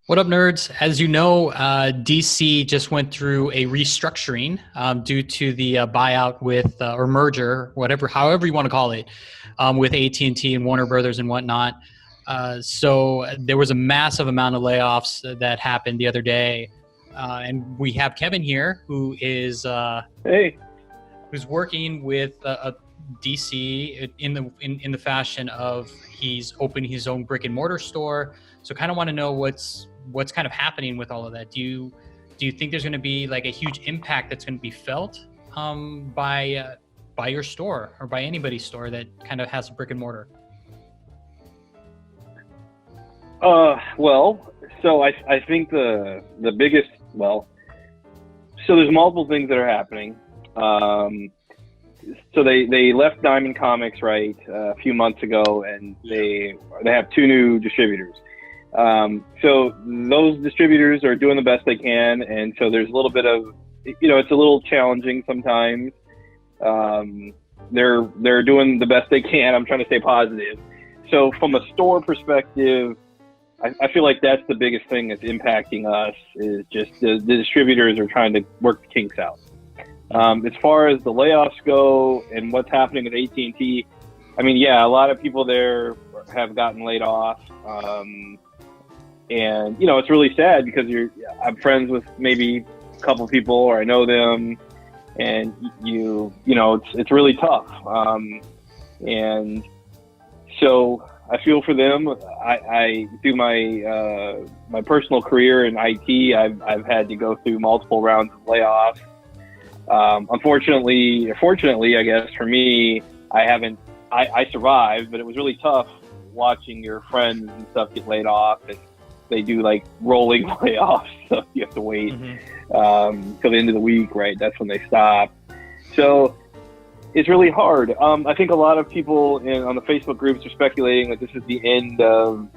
What up, nerds? As you know, DC just went through a restructuring due to the buyout with or merger, however you want to call it, with AT&T and Warner Brothers and whatnot. So there was a massive amount of layoffs that happened the other day, and we have Kevin here, who is who's working with DC in the fashion of he's opening his own brick and mortar store. So kind of want to know what's kind of happening with all of that. Do you think there's going to be like a huge impact that's going to be felt by your store or by anybody's store that kind of has a brick and mortar? Well, so I think the biggest, so there's multiple things that are happening. So they left Diamond Comics, right, a few months ago, and they have two new distributors. So those distributors are doing the best they can, and so there's a little bit of, it's a little challenging sometimes. They're doing the best they can. I'm trying to stay positive. So from a store perspective, I feel like that's the biggest thing that's impacting us is just the distributors are trying to work the kinks out. As far as the layoffs go and what's happening at AT&T, I mean, yeah, a lot of people there have gotten laid off. And, it's really sad because I'm friends with maybe a couple people, or I know them, and it's really tough. And so I feel for them. I through my personal career in IT, I've had to go through multiple rounds of layoffs. Fortunately, I guess for me, I survived, but it was really tough watching your friends and stuff get laid off, and they do like rolling layoffs, so you have to wait till the end of the week, right? That's when they stop. So it's really hard. I think a lot of people on the Facebook groups are speculating that this is the end of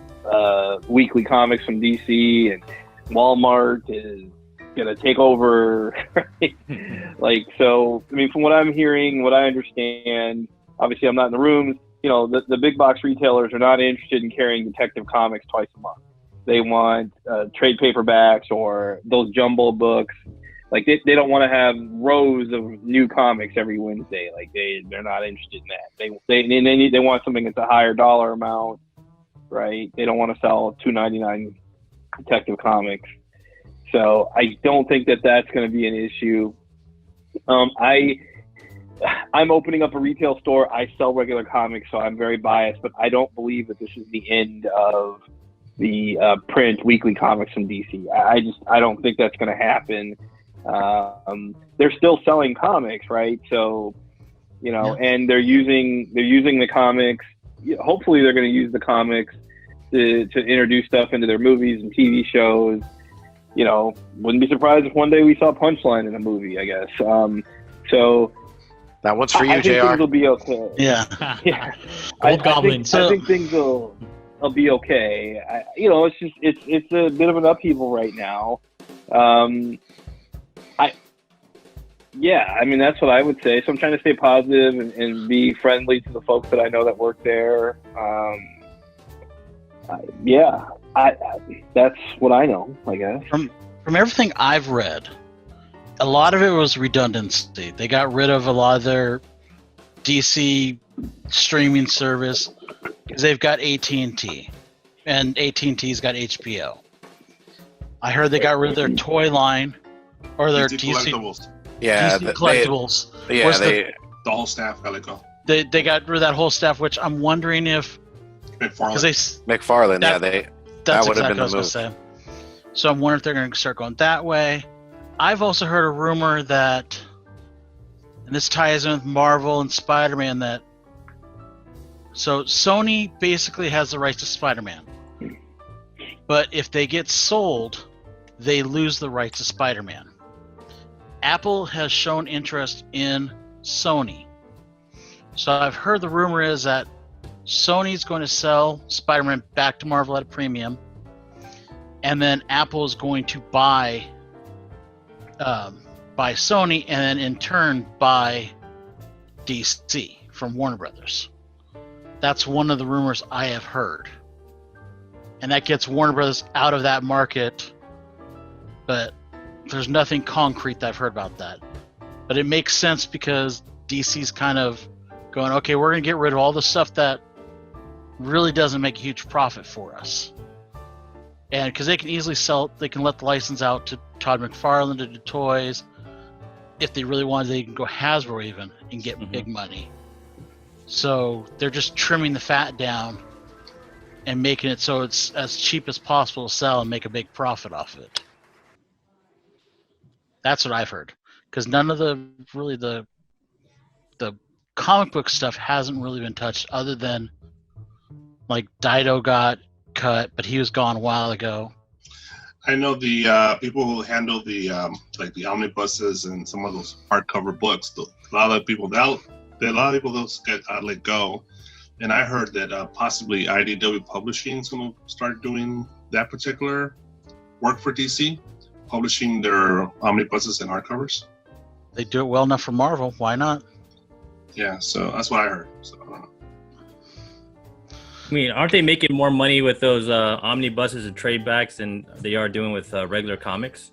weekly comics from DC, and Walmart is gonna take over. Right? So I mean, from what I'm hearing, what I understand, obviously I'm not in the rooms, the big box retailers are not interested in carrying Detective Comics twice a month. They want trade paperbacks or those jumbo books. Like they don't want to have rows of new comics every Wednesday. Like they're not interested in that. They want something that's a higher dollar amount, right? They don't want to sell $2.99 Detective Comics. So I don't think that that's going to be an issue. I'm opening up a retail store. I sell regular comics, so I'm very biased, but I don't believe that this is the end of the print weekly comics from DC. I don't think that's going to happen. They're still selling comics, right? So, and they're using the comics. Hopefully they're going to use the comics to introduce stuff into their movies and TV shows. Wouldn't be surprised if one day we saw Punchline in a movie, I guess. So that one's for you, I think JR. things will be okay. Yeah. Yeah. Gold Goblin. I think things will be okay. It's a bit of an upheaval right now. I mean, that's what I would say. So I'm trying to stay positive and be friendly to the folks that I know that work there. That's what I know, I guess. From everything I've read, a lot of it was redundancy. They got rid of a lot of their DC streaming service because they've got AT&T, and AT&T's got HBO. I heard they got rid of their toy line or their DC collectibles. Yeah, DC collectibles. The whole staff got let go. They got rid of that whole staff, which I'm wondering if McFarlane, that's that would exactly have been what I was going to say. So I'm wondering if they're going to start going that way. I've also heard a rumor that, and this ties in with Marvel and Spider-Man, that so Sony basically has the rights to Spider-Man, but if they get sold, they lose the rights to Spider-Man. Apple has shown interest in Sony. So I've heard the rumor is that Sony's going to sell Spider-Man back to Marvel at a premium, and then Apple is going to buy Sony, and then in turn buy DC from Warner Brothers. That's one of the rumors I have heard. and that gets Warner Brothers out of that market. But there's nothing concrete that I've heard about that. But it makes sense because DC's kind of going, okay, we're going to get rid of all the stuff that really doesn't make a huge profit for us. And because they can easily sell, they can let the license out to Todd McFarlane to do toys. If they really wanted, they can go Hasbro even and get big money. So they're just trimming the fat down and making it so it's as cheap as possible to sell and make a big profit off of it. That's what I've heard. Because none of the comic book stuff hasn't really been touched, other than like Dido got cut, but he was gone a while ago. I know the people who handle the like the omnibuses and some of those hardcover books. A lot of people those get let go, and I heard that possibly IDW Publishing is going to start doing that particular work for DC, publishing their omnibuses and hardcovers. They do it well enough for Marvel. Why not? Yeah, so that's what I heard. So I don't know. I mean, aren't they making more money with those omnibuses and trade backs than they are doing with regular comics?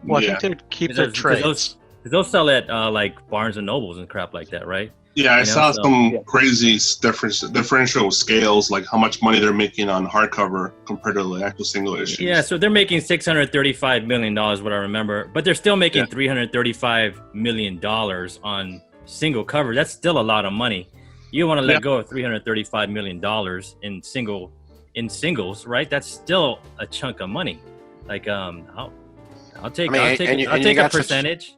Well, I think they'd keep their trades. They'll sell at like Barnes and Nobles and crap like that, right? Yeah, I saw some crazy differential scales, like how much money they're making on hardcover compared to the actual single issues. Yeah, so they're making $635 million, what I remember, but they're still making $335 million on single cover. That's still a lot of money. You want to let go of $335 million in singles, right? That's still a chunk of money. Like, I'll take a percentage.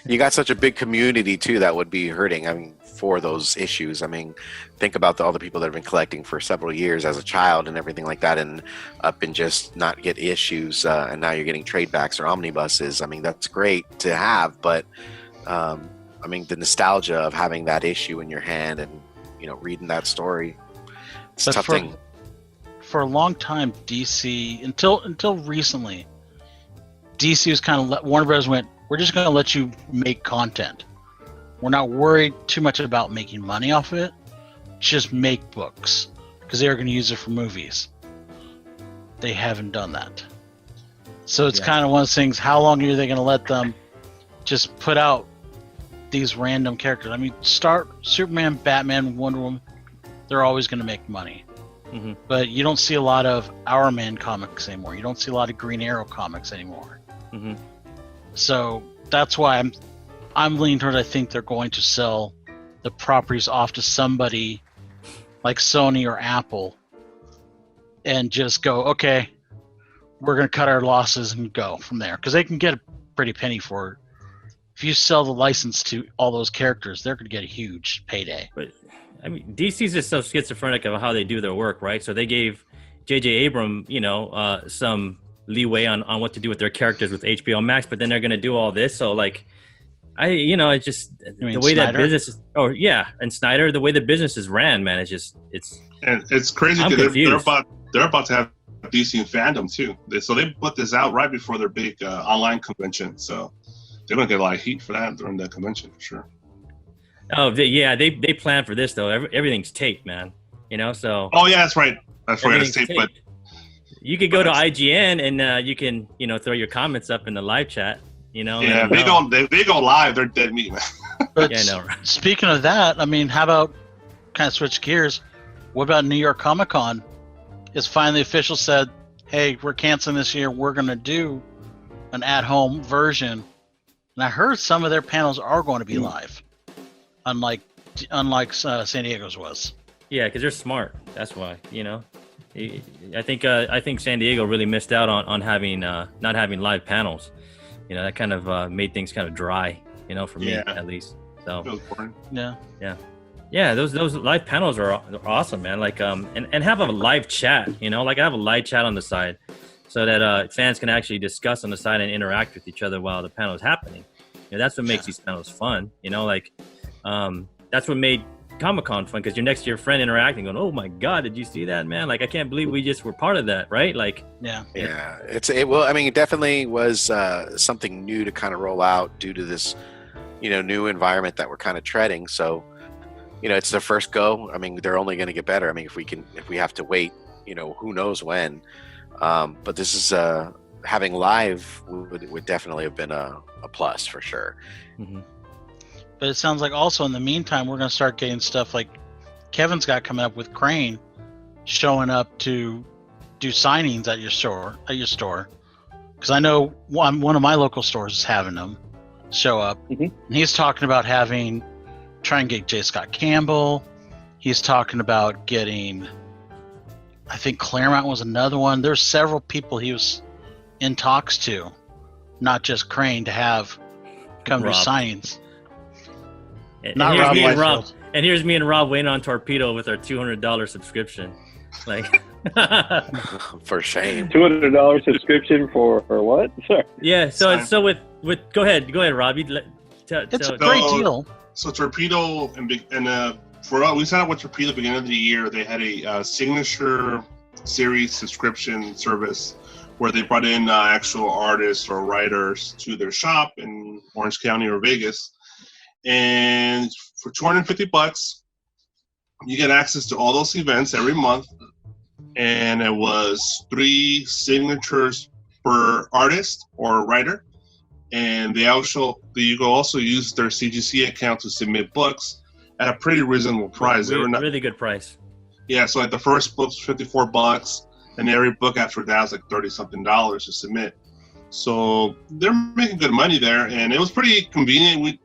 You got such a big community too that would be hurting. I mean, for those issues. I mean, think about all the people that have been collecting for several years as a child and everything like that, and up and just not get issues, and now you're getting trade backs or omnibuses. I mean, that's great to have, but I mean, the nostalgia of having that issue in your hand and reading that story, it's a tough thing. For a long time, DC until recently, DC was kind of Warner Bros. Went, we're just going to let you make content. We're not worried too much about making money off of it. Just make books, because they are going to use it for movies. They haven't done that. So it's kind of one of those things, how long are they going to let them just put out these random characters? I mean, Superman, Batman, Wonder Woman, they're always going to make money. Mm-hmm. But you don't see a lot of Our Man comics anymore. You don't see a lot of Green Arrow comics anymore. Mm-hmm. So that's why I'm leaning towards, I think they're going to sell the properties off to somebody like Sony or Apple and just go, okay, we're going to cut our losses and go from there. Because they can get a pretty penny for it. If you sell the license to all those characters, they're going to get a huge payday. But I mean, DC's just so schizophrenic of how they do their work, right? So they gave J.J. Abrams, some leeway on what to do with their characters with HBO Max, but then they're going to do all this. So like, it's just the way Snyder? that business. And Snyder, the way the business is ran, man, and it's crazy because they're about to have DC fandom too. So they put this out right before their big online convention. So they're gonna get a lot of heat for that during the convention for sure. Oh they plan for this though. Everything's taped, man. So. Oh yeah, that's right. That's right. It's taped, but you could go to IGN and you can throw your comments up in the live chat. Yeah, they go live. They're dead meat, man. But yeah, I know. Right? Speaking of that, I mean, how about kind of switch gears? What about New York Comic Con? It's finally official said, hey, we're canceling this year. We're going to do an at-home version. And I heard some of their panels are going to be live, unlike San Diego's was. Yeah, because they're smart. That's why. I think San Diego really missed out on having not having live panels. That kind of made things kind of dry. For me at least. So yeah, those live panels are awesome, man. Like and have a live chat. Like I have a live chat on the side, so that fans can actually discuss on the side and interact with each other while the panel is happening. That's what makes these panels fun. That's what made Comic-Con fun, because you're next to your friend interacting, going, "Oh my God, did you see that, man? Like I can't believe we just were part of that, right?" Like it definitely was something new to kind of roll out due to this new environment that we're kind of treading. So it's their first go. I mean, they're only going to get better. I mean, if we have to wait who knows when. But this is having live would definitely have been a plus for sure. Mm-hmm. But it sounds like also in the meantime, we're going to start getting stuff like Kevin's got coming up with Crane showing up to do signings at your store. Because I know one of my local stores is having them show up. Mhm. And he's talking about try and get J. Scott Campbell. He's talking about getting, I think Claremont was another one. There's several people he was in talks to, not just Crane, to have come to Rob. signings. And Not here's Rob me and Rob. Liefeld. And here's me and Rob waiting on Torpedo with our $200 subscription. Like, For shame. $200 subscription for what? Sorry. yeah. So with go ahead, Rob. It's a tell- great So- deal. So Torpedo and for us, we signed up with Torpedo at the beginning of the year. They had a signature series subscription service where they brought in actual artists or writers to their shop in Orange County or Vegas, and for $250, you get access to all those events every month. And it was 3 signatures per artist or writer. And you can also use their CGC account to submit books at a pretty reasonable price. They were not, really good price. yeah, so like the first book's $54, and every book after that is like $30-something to submit. So they're making good money there, and it was pretty convenient.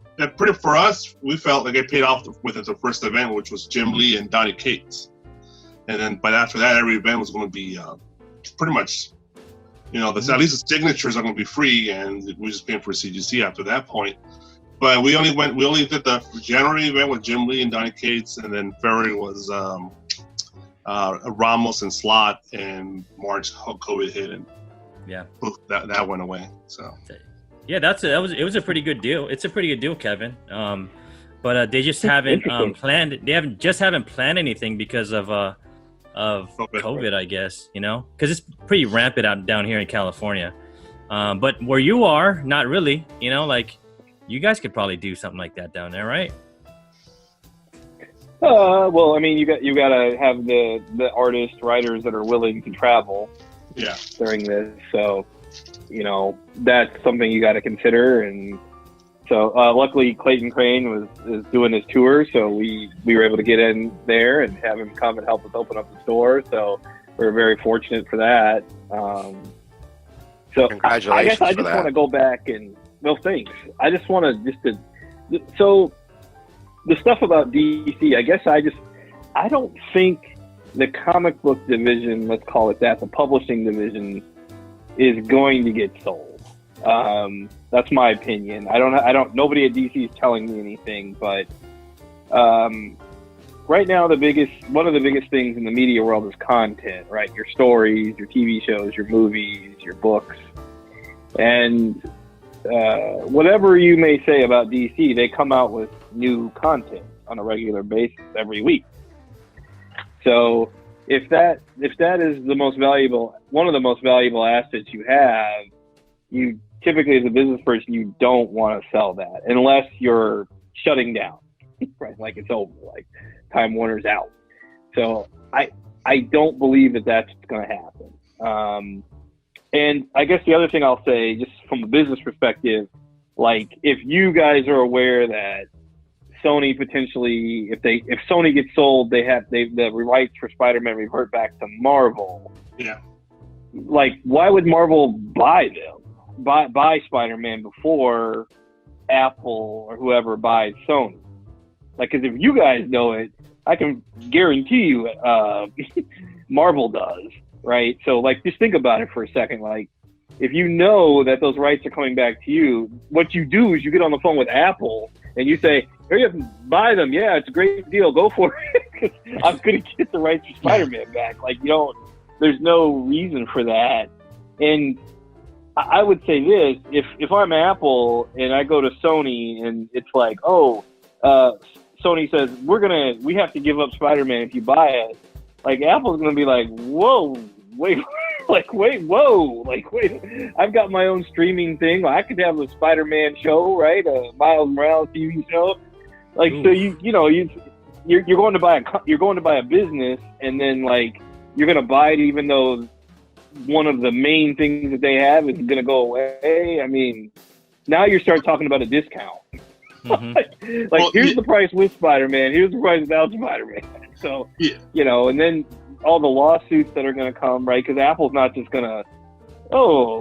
For us, we felt like it paid off with the first event, which was Jim Lee and Donnie Cates. And then, but after that, every event was going to be pretty much, at least the signatures are going to be free, and we're just paying for CGC after that point. But we only did the January event with Jim Lee and Donnie Cates, and then February was Ramos and Slot, and March COVID hit, and Yeah. poof, that went away. So Yeah, it was a pretty good deal. It's a pretty good deal, Kevin. But they just haven't Interesting. planned. They haven't planned anything because of COVID, I guess. Because it's pretty rampant out down here in California. But where you are, not really. Like you guys could probably do something like that down there, right? Well, I mean, you got to have the artists, writers that are willing to travel yeah, during this. So, that's something you got to consider. And so, luckily, Clayton Crane is doing his tour, so we were able to get in there and have him come and help us open up the store. So we're very fortunate for that. So Congratulations I guess I for just that. want to go back and thanks. I just want to so the stuff about DC. I guess I don't think the comic book division, let's call it that, the publishing division, is going to get sold. That's my opinion. Nobody at DC is telling me anything, but right now one of the biggest things in the media world is content, right? Your stories, your TV shows, your movies, your books. And whatever you may say about DC, they come out with new content on a regular basis every week. So if that is one of the most valuable assets you have, you typically, as a business person, you don't want to sell that unless you're shutting down, right? Like it's over, like Time Warner's out. So I don't believe that that's going to happen. And I guess the other thing I'll say, just from a business perspective, like if you guys are aware that Sony potentially, if Sony gets sold, the rights for Spider-Man revert back to Marvel. yeah. Like, why would Marvel buy them? Buy Spider-Man before Apple or whoever buys Sony? Like, because if you guys know it, I can guarantee you Marvel does, right? So, like, just think about it for a second. Like, if you know that those rights are coming back to you, what you do is you get on the phone with Apple and you say, "Hurry up and buy them. Yeah, it's a great deal. Go for it. I'm going to get the rights for Spider-Man back." Like, there's no reason for that. And I would say this, if I'm Apple and I go to Sony and it's like, Sony says, we have to give up Spider-Man if you buy it. Like, Apple's going to be like, whoa, wait, I've got my own streaming thing. I could have a Spider-Man show, right? A Miles Morales TV show. Like, so you're going to buy a business, and then like you're going to buy it even though one of the main things that they have is going to go away. I mean, now you're starting talking about a discount. Well, here's the price with Spider-Man, here's the price without Spider-Man. So, you know, and then all the lawsuits that are going to come, right? Because Apple's not just going to,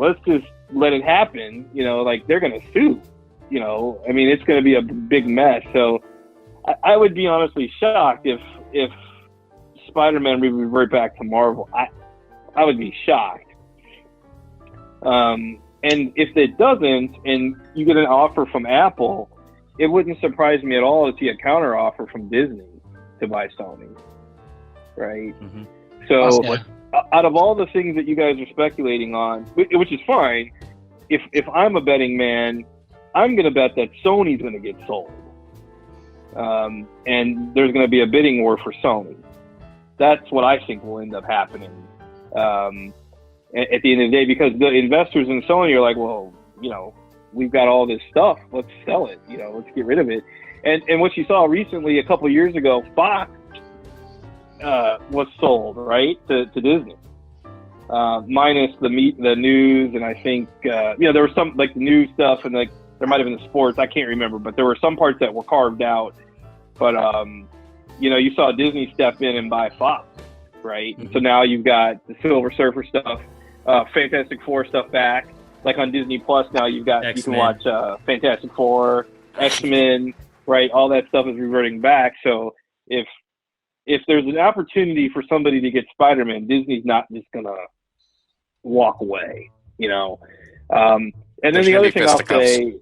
let's just let it happen. You know, like they're going to sue. You know, I mean, it's going to be a big mess. So I would be honestly shocked if Spider-Man would revert back to Marvel. I would be shocked. And if it doesn't, and you get an offer from Apple, it wouldn't surprise me at all to see a counter offer from Disney to buy Sony, right? Mm-hmm. So out of all the things that you guys are speculating on, which is fine, if I'm a betting man, I'm going to bet that Sony's going to get sold. And there's going to be a bidding war for Sony. That's what I think will end up happening at the end of the day, because the investors in Sony are like, well, you know, we've got all this stuff. Let's sell it. You know, let's get rid of it. And what you saw recently, a couple of years ago, Fox was sold, right, to Disney, minus the news, and I think you know, there was some like the news stuff, and like there might have been the sports. I can't remember, but there were some parts that were carved out. But you know, you saw Disney step in and buy Fox, right? Mm-hmm. So now you've got the Silver Surfer stuff, Fantastic Four stuff back. Like on Disney Plus now, you've got X-Men. You can watch Fantastic Four, X-Men, right? All that stuff is reverting back. So if there's an opportunity for somebody to get Spider-Man, Disney's not just gonna walk away, you know. And then the other thing I'll say,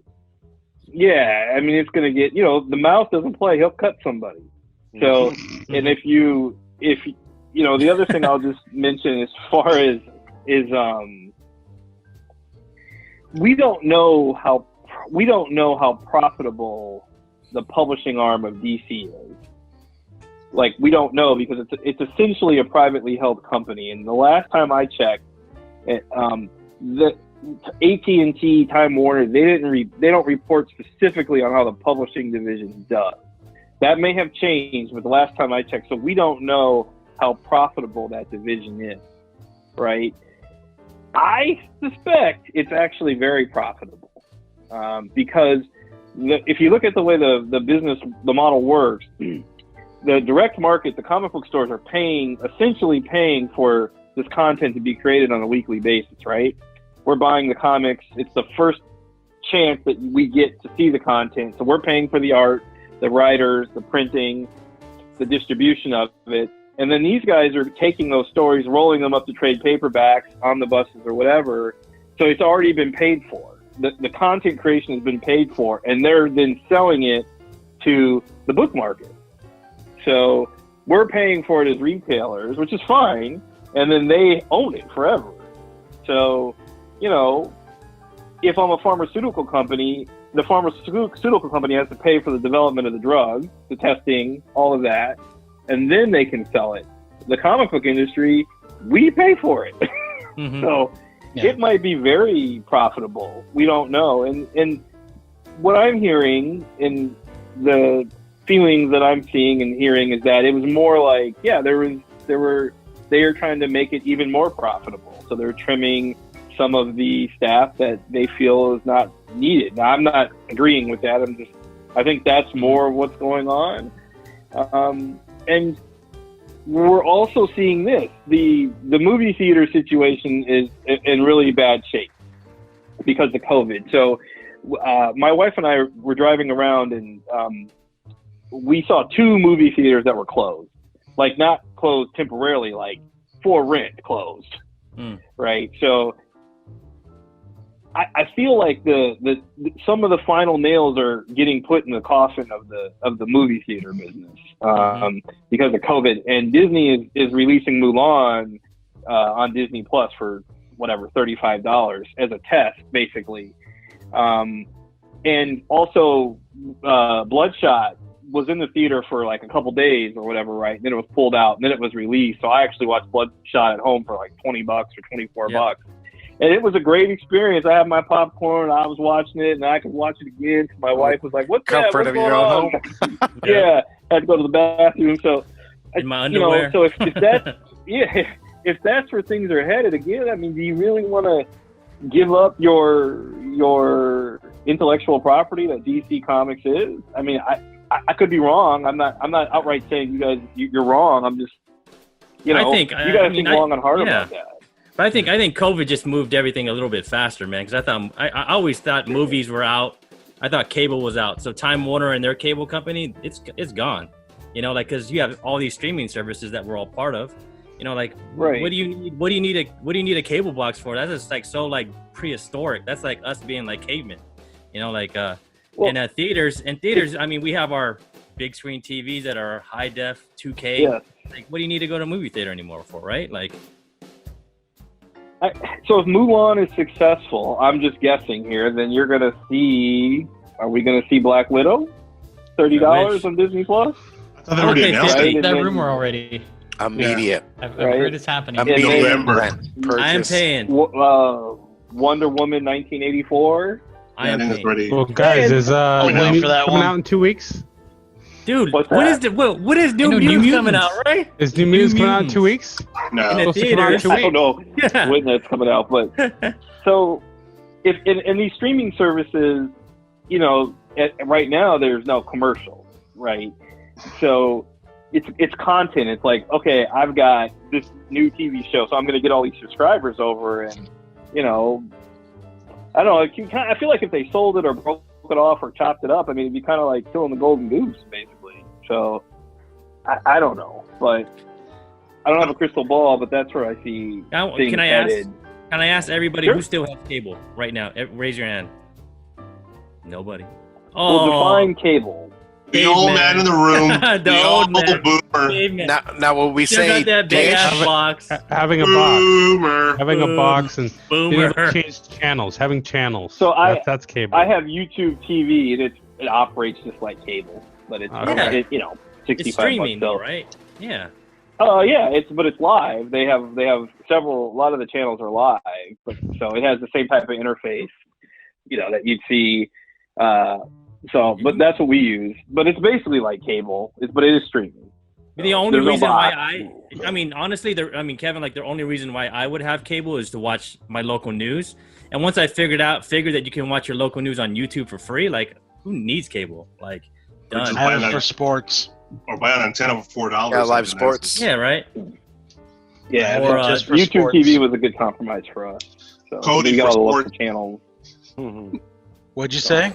yeah, I mean, it's gonna get, you know, the mouse doesn't play; he'll cut somebody. So, and if you know, the other thing I'll just mention as far as is we don't know how profitable the publishing arm of DC is. Like, we don't know, because it's essentially a privately held company. And the last time I checked, the AT&T, Time Warner, they don't report specifically on how the publishing division does. That may have changed, but the last time I checked, so we don't know how profitable that division is, right? I suspect it's actually very profitable, because if you look at the way the model works, the direct market, the comic book stores are essentially paying for this content to be created on a weekly basis, right? We're buying the comics. It's the first chance that we get to see the content. So we're paying for the art, the writers, the printing, the distribution of it. And then these guys are taking those stories, rolling them up to trade paperbacks, omnibuses, or whatever. So it's already been paid for. The content creation has been paid for, and they're then selling it to the book market. So we're paying for it as retailers, which is fine, and then they own it forever. So, you know, if I'm a pharmaceutical company, the pharmaceutical company has to pay for the development of the drug, the testing, all of that, and then they can sell it. The comic book industry, we pay for it. Mm-hmm. So it might be very profitable. We don't know. And what I'm hearing in the feelings that I'm seeing and hearing is that it was more like, yeah, they are trying to make it even more profitable. So they're trimming some of the staff that they feel is not needed. Now, I'm not agreeing with that. I think that's more of what's going on. And we're also seeing this. The movie theater situation is in really bad shape because of COVID. So my wife and I were driving around, and we saw 2 movie theaters that were closed. Like, not closed temporarily, like for rent closed. Right? So I feel like the some of the final nails are getting put in the coffin of the movie theater business because of COVID. And Disney is releasing Mulan on Disney Plus for whatever, $35 as a test, basically. And also Bloodshot was in the theater for like a couple days or whatever, right? And then it was pulled out, and then it was released. So I actually watched Bloodshot at home for like $20 or $24. And it was a great experience. I had my popcorn, I was watching it, and I could watch it again. My wife was like, "What's that? Comfort of your own home." Yeah, I had to go to the bathroom. So, in my underwear. So if that, yeah. if that's where things are headed again, I mean, do you really want to give up your intellectual property that DC Comics is? I mean, I could be wrong. I'm not outright saying you're wrong. I'm just, you know, you got to think long and hard about that. But I think COVID just moved everything a little bit faster, man. Because I always thought movies were out. I thought cable was out. So Time Warner and their cable company, it's gone. You know, like, because you have all these streaming services that we're all part of. You know, like, right. What do you need a cable box for? That's just like so like prehistoric. That's like us being like cavemen. You know, like in theaters. I mean, we have our big screen TVs that are high def 2K. Yeah. Like, what do you need to go to a movie theater anymore for, right? Like. So if Mulan is successful, I'm just guessing here, then you're going to see. Are we going to see Black Widow? $30 on Disney Plus. I thought they already announced it. That rumor already. Immediate. I've heard it's happening. November. I am paying. Wonder Woman 1984. I am paying. Ready. Well, guys, is coming coming out in 2 weeks? Dude, What's what that? is New Mutants coming out, right? Is New Mutants coming out in 2 weeks? No. In the Supposed to come out in theaters. 2 I weeks. don't know Yeah. when that's coming out, but so if in these streaming services, you know, right now there's no commercials, right? So it's content. It's like, okay, I've got this new TV show, so I'm going to get all these subscribers over, and you know, I don't know. I feel like if they sold it or broke it off or chopped it up, I mean, it'd be kind of like killing the golden goose, basically. So I don't know, but I don't have a crystal ball, but that's where I see things headed. Can I ask everybody who still has cable right now? Raise your hand. Nobody. Well, define cable. The old man in the room. The old man. boomer. Caveman. Now will we Still say got that big dish? ass box. Having a box. Boomer. Having a box and being Boomer. able to change channels. Having channels. So that's cable. I have YouTube TV, and it operates just like cable, but it's Okay. you know, It's $65 streaming, bucks. though, right? Yeah. Yeah, but it's live. They have a lot of the channels are live, but so it has the same type of interface, you know, that you'd see. But that's what we use. But it's basically like cable. But it is streaming. The only There's no reason why box. I mean, honestly, Kevin, like the only reason why I would have cable is to watch my local news. And once I figured that you can watch your local news on YouTube for free, like who needs cable? Like, done. Just I have it for sports. Or buy an antenna for $4. Yeah, live sports. Yeah, right. Yeah, Or, but just for YouTube sports. TV was a good compromise for us. So Cody we got for all the sports. local channels. Mhm. What'd you say?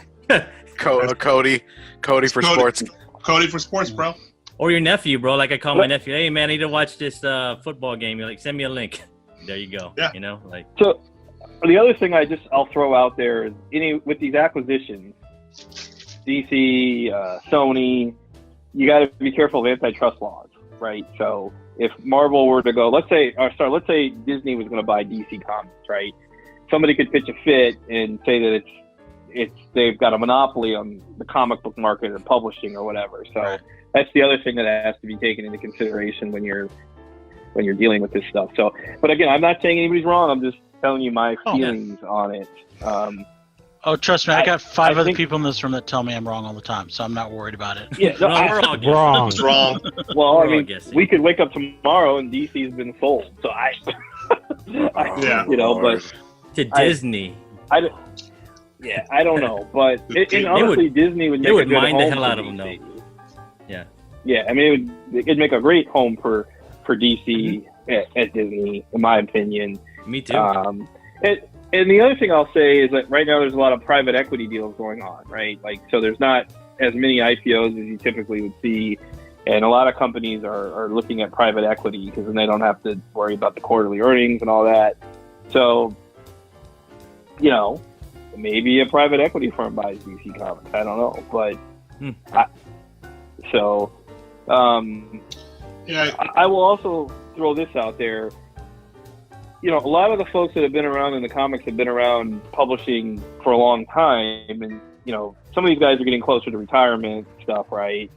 Cody for sports. Cody for sports, bro. Or your nephew, bro. Like I call my nephew, hey man, I need to watch this football game. You're like, send me a link. There you go. Yeah. You know, like. So the other thing I'll throw out there is with these acquisitions, DC, Sony, you got to be careful of antitrust laws, right? So if Marvel were to go, let's say Disney was going to buy DC Comics, right? Somebody could pitch a fit and say that they've got a monopoly on the comic book market or publishing or whatever. So that's the other thing that has to be taken into consideration when you're dealing with this stuff. So, but again, I'm not saying anybody's wrong. I'm just telling you my feelings on it. Oh, trust me, I got five I other think- people in this room that tell me I'm wrong all the time, so I'm not worried about it. Yeah, no, No, we're all guessing. Wrong. It's wrong. well, I We're all mean, guessing. we could wake up tomorrow and DC's been sold. So Yeah. you know, but To Disney. I don't know, but honestly, Disney would make they would a good mine the home hell for out of them, DC. Yeah. Yeah, I mean, it'd make a great home for DC at Disney, in my opinion. Me too. And the other thing I'll say is that right now there's a lot of private equity deals going on, right? Like, so there's not as many IPOs as you typically would see, and a lot of companies are looking at private equity because then they don't have to worry about the quarterly earnings and all that. So, you know, maybe a private equity firm buys DC Comics. I don't know, but Yeah. I will also throw this out there. You know, a lot of the folks that have been around in the comics have been around publishing for a long time, and you know, some of these guys are getting closer to retirement stuff, right?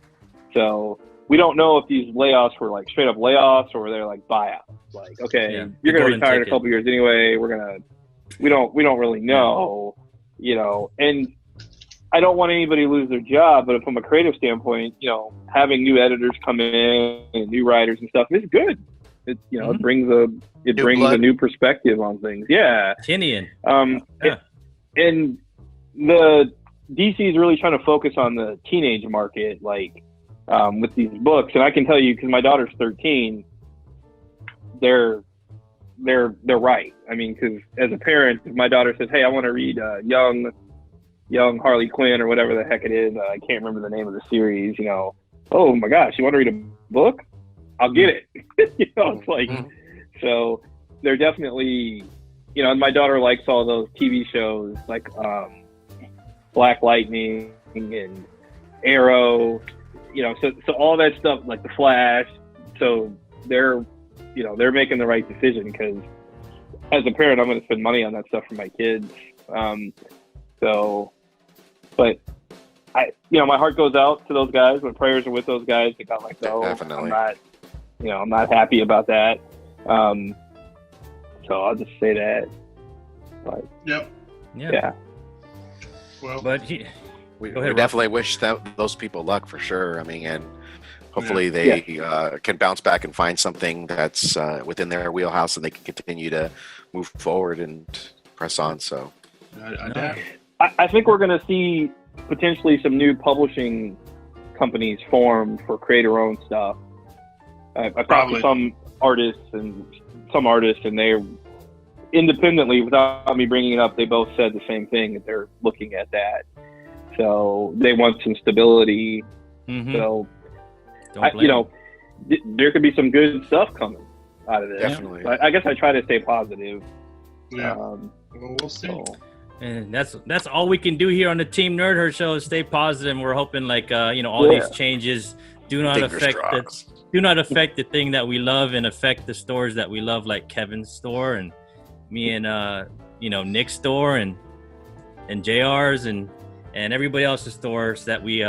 So we don't know if these layoffs were like straight up layoffs or they're like buyouts. Like, okay, Yeah, you're going to golden retire in a ticket. couple years anyway. We don't really know, you know. And I don't want anybody to lose their job, but from a creative standpoint, you know, having new editors come in and new writers and stuff is good. It you know Mhm. it brings a New blood. new perspective on things. Yeah. Tinian. Yeah. And the DC is really trying to focus on the teenage market, like with these books. And I can tell you, because my daughter's 13, they're right. I mean, because as a parent, if my daughter says, "Hey, I want to read young Harley Quinn or whatever the heck it is," I can't remember the name of the series. You know, oh my gosh, you want to read a book? I'll get it. You know, it's like so. They're definitely, you know, and my daughter likes all those TV shows like Black Lightning and Arrow, you know, so all that stuff, like the Flash. So they're making the right decision, because as a parent, I'm going to spend money on that stuff for my kids. But my heart goes out to those guys. My prayers are with those guys that got let go. Definitely. I'm not happy about that. So I'll just say that. But Yep. yeah. Well, But We Go ahead, Rob. definitely wish those people luck for sure. I mean, and hopefully they can bounce back and find something that's within their wheelhouse, and they can continue to move forward and press on. So I think we're going to see potentially some new publishing companies form for creator-owned stuff. I've talked Probably. to some artists, and they're independently, without me bringing it up, they both said the same thing, that they're looking at that. So they want some stability. Mhm. So, Don't blame there could be some good stuff coming out of this. Definitely. But I guess I try to stay positive. yeah. Well, we'll see. So, And that's all we can do here on the Team Nerd Herd Show is stay positive. And we're hoping all these changes do not affect the thing that we love and affect the stores that we love, like Kevin's store and me and Nick's store and JR's and everybody else's stores that we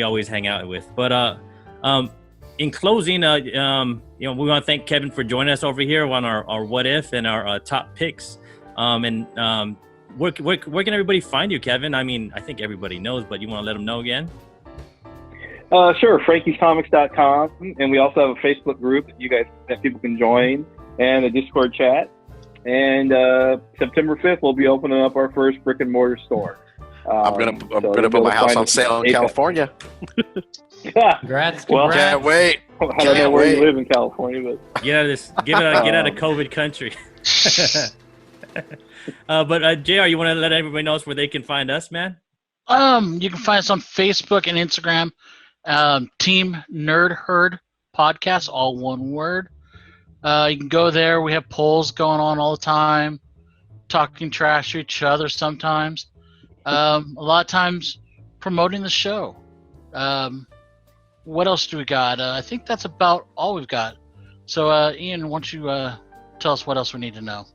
always hang out with. But in closing, we want to thank Kevin for joining us over here on our what if and our top picks. Where can everybody find you, Kevin? I mean, I think everybody knows, but you want to let them know again? Sure, frankiescomics.com, and we also have a Facebook group that people can join, and a Discord chat. And September 5th, we'll be opening up our first brick and mortar store. I'm gonna put my house on sale in California. Congrats. Well, Can't wait. I don't know where you live in California, but Get out of COVID country. But JR, you want to let everybody know where they can find us, man? You can find us on Facebook and Instagram. Team Nerd Herd Podcast, all one word. You can go there. We have polls going on all the time, talking trash to each other sometimes. A lot of times promoting the show. What else do we got? I think that's about all we've got. So, Ian, why don't you tell us what else we need to know?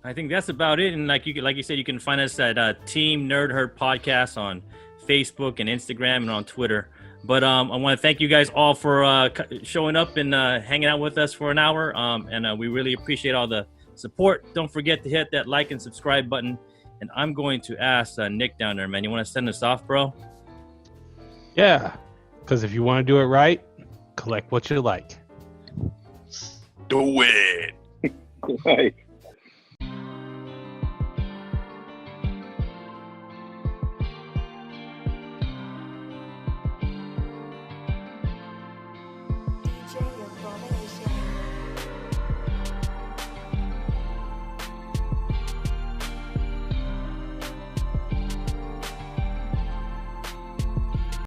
I think that's about it. And like you said, you can find us at Team Nerd Herd Podcast on Facebook and Instagram and on Twitter. But I want to thank you guys all for showing up and hanging out with us for an hour. And we really appreciate all the support. Don't forget to hit that like and subscribe button. And I'm going to ask Nick down there, man, you want to send us off, bro? Yeah, because if you want to do it right, collect what you like. Do it. Nice.